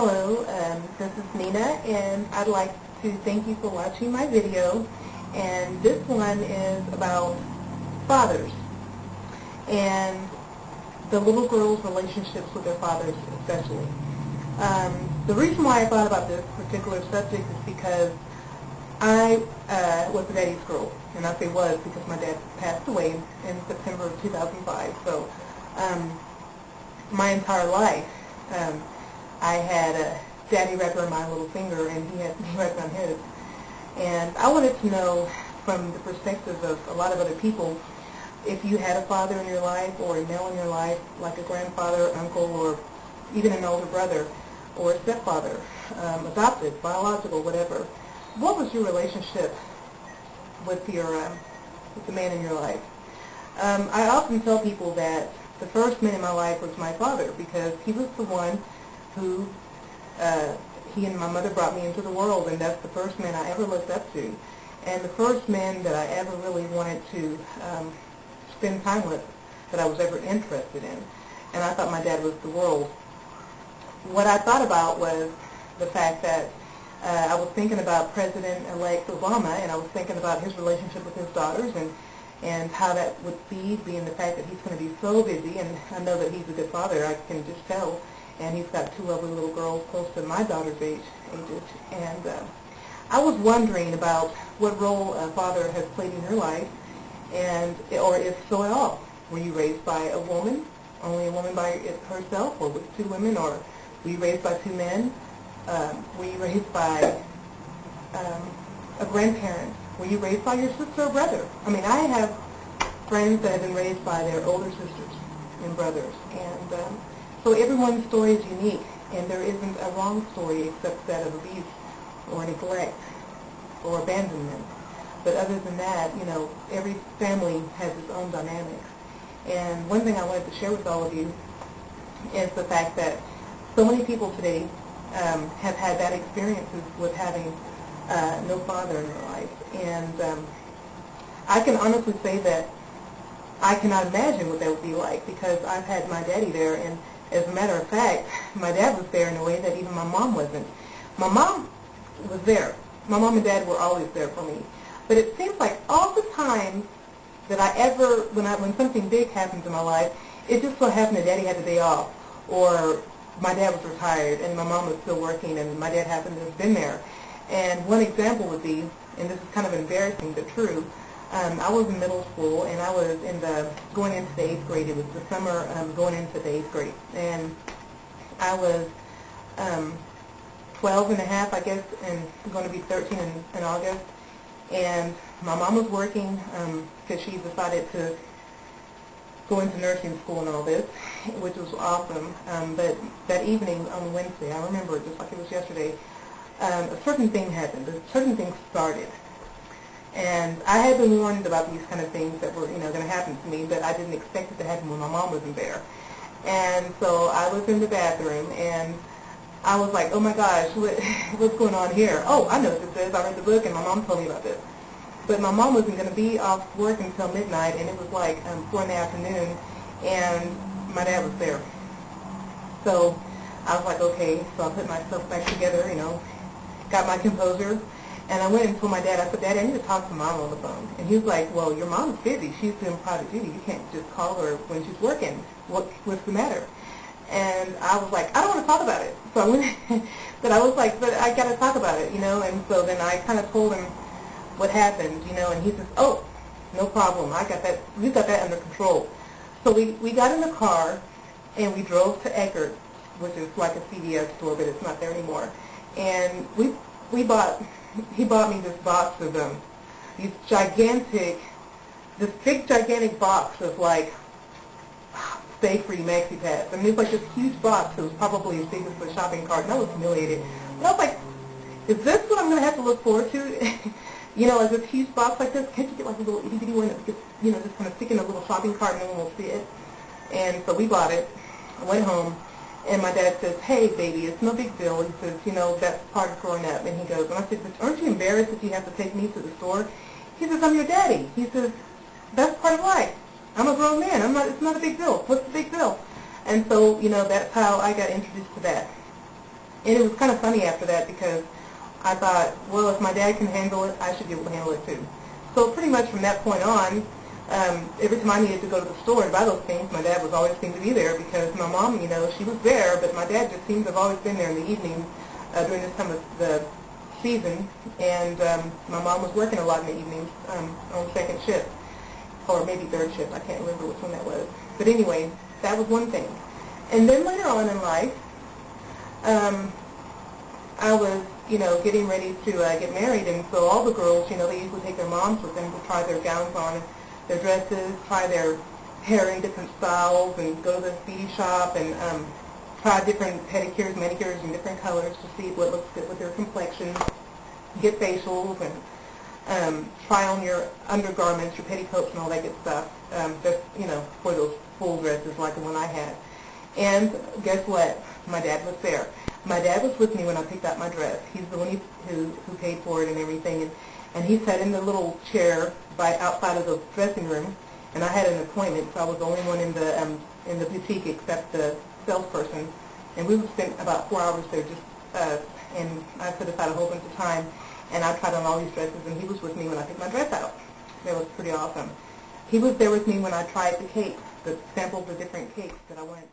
Hello, this is Nina, and I'd like to thank you for watching my video. And this one is about fathers and the little girls' relationships with their fathers especially. The reason why I thought about this particular subject is because I was a daddy's girl, and I say was because my dad passed away in September of 2005. So my entire life, I had a daddy wrapped around my little finger, and he had me wrapped around his. And I wanted to know, from the perspective of a lot of other people, if you had a father in your life or a male in your life, like a grandfather, uncle, or even an older brother, or a stepfather, adopted, biological, whatever. What was your relationship with the man in your life? I often tell people that the first man in my life was my father, because he was the one who, he and my mother brought me into the world, and that's the first man I ever looked up to, and the first man that I ever really wanted to spend time with, that I was ever interested in. And I thought my dad was the world. What I thought about was the fact that I was thinking about President-elect Obama, and I was thinking about his relationship with his daughters, and how that would be, being the fact that he's going to be so busy, and I know that he's a good father, I can just tell, and he's got two lovely little girls close to my daughter's ages, and I was wondering about what role a father has played in your life, or if so at all. Were you raised by a woman, only a woman by herself, or with two women, or were you raised by two men? Were you raised by a grandparent? Were you raised by your sister or brother? I mean, I have friends that have been raised by their older sisters and brothers, and so everyone's story is unique, and there isn't a wrong story except that of abuse or neglect or abandonment. But other than that, you know, every family has its own dynamics. And one thing I wanted to share with all of you is the fact that so many people today have had bad experiences with having no father in their life. And I can honestly say that I cannot imagine what that would be like, because I've had my daddy there, and as a matter of fact, my dad was there in a way that even my mom wasn't. My mom was there. My mom and dad were always there for me. But it seems like all the time that when something big happens in my life, it just so happened that daddy had the day off, or my dad was retired and my mom was still working, and my dad happened to have been there. And one example would be, and this is kind of embarrassing but true, I was in middle school, and I was going into the 8th grade. It was the summer going into the 8th grade. And I was 12 and a half, I guess, and going to be 13 in August. And my mom was working because she decided to go into nursing school and all this, which was awesome. But that evening on Wednesday, I remember it just like it was yesterday, a certain thing happened. A certain thing started. And I had been warned about these kind of things that were, going to happen to me, but I didn't expect it to happen when my mom wasn't there. And so I was in the bathroom, and I was like, oh my gosh, what's going on here? Oh, I know what this is. I read the book, and my mom told me about this. But my mom wasn't going to be off work until midnight, and it was like 4 in the afternoon, and my dad was there. So I was like, okay, so I put myself back together, got my composure, and I went and told my dad, I said, Daddy, I need to talk to Mom on the phone. And he was like, well, your mom's busy. She's doing private duty. You can't just call her when she's working. What's the matter? And I was like, I don't want to talk about it. So I went, but I was like, but I got to talk about it, And so then I kind of told him what happened, and he says, oh, no problem. I got that. We've got that under control. So we got in the car, and we drove to Eckerd, which is like a CVS store, but it's not there anymore. And he bought me this box of this big gigantic box of like stay-free maxi pads. I mean, it was like this huge box that was probably as big as a shopping cart, and I was humiliated. And I was like, is this what I'm going to have to look forward to? Is this huge box like this? Can't you get like a little itty-bitty one that gets, just kind of stick in a little shopping cart and no one will see it? And so we bought it. I went home. And my dad says, hey, baby, it's no big deal. He says, that's part of growing up. And he goes, and I said, but aren't you embarrassed that you have to take me to the store? He says, I'm your daddy. He says, that's part of life. I'm a grown man. It's not a big deal. What's the big deal? And so, that's how I got introduced to that. And it was kind of funny after that because I thought, well, if my dad can handle it, I should be able to handle it too. So pretty much from that point on, every time I needed to go to the store and buy those things, my dad was always seemed to be there because my mom, she was there, but my dad just seemed to have always been there in the evenings during this time of the season. And my mom was working a lot in the evenings on second shift, or maybe third shift. I can't remember which one that was. But anyway, that was one thing. And then later on in life, I was, getting ready to get married, and so all the girls, they usually take their moms with them to try their gowns on, their dresses, try their hair in different styles, and go to the beauty shop and try different pedicures, manicures in different colors to see what looks good with their complexion, get facials, and try on your undergarments, your petticoats, and all that good stuff, just, for those full dresses like the one I had. And guess what? My dad was there. My dad was with me when I picked out my dress. He's the one who paid for it and everything. And he sat in the little chair outside of the dressing room. And I had an appointment, so I was the only one in the boutique except the salesperson. And we spent about 4 hours there and I set aside a whole bunch of time. And I tried on all these dresses, and he was with me when I picked my dress out. That was pretty awesome. He was there with me when I tried the cakes, the samples of different cakes that I wanted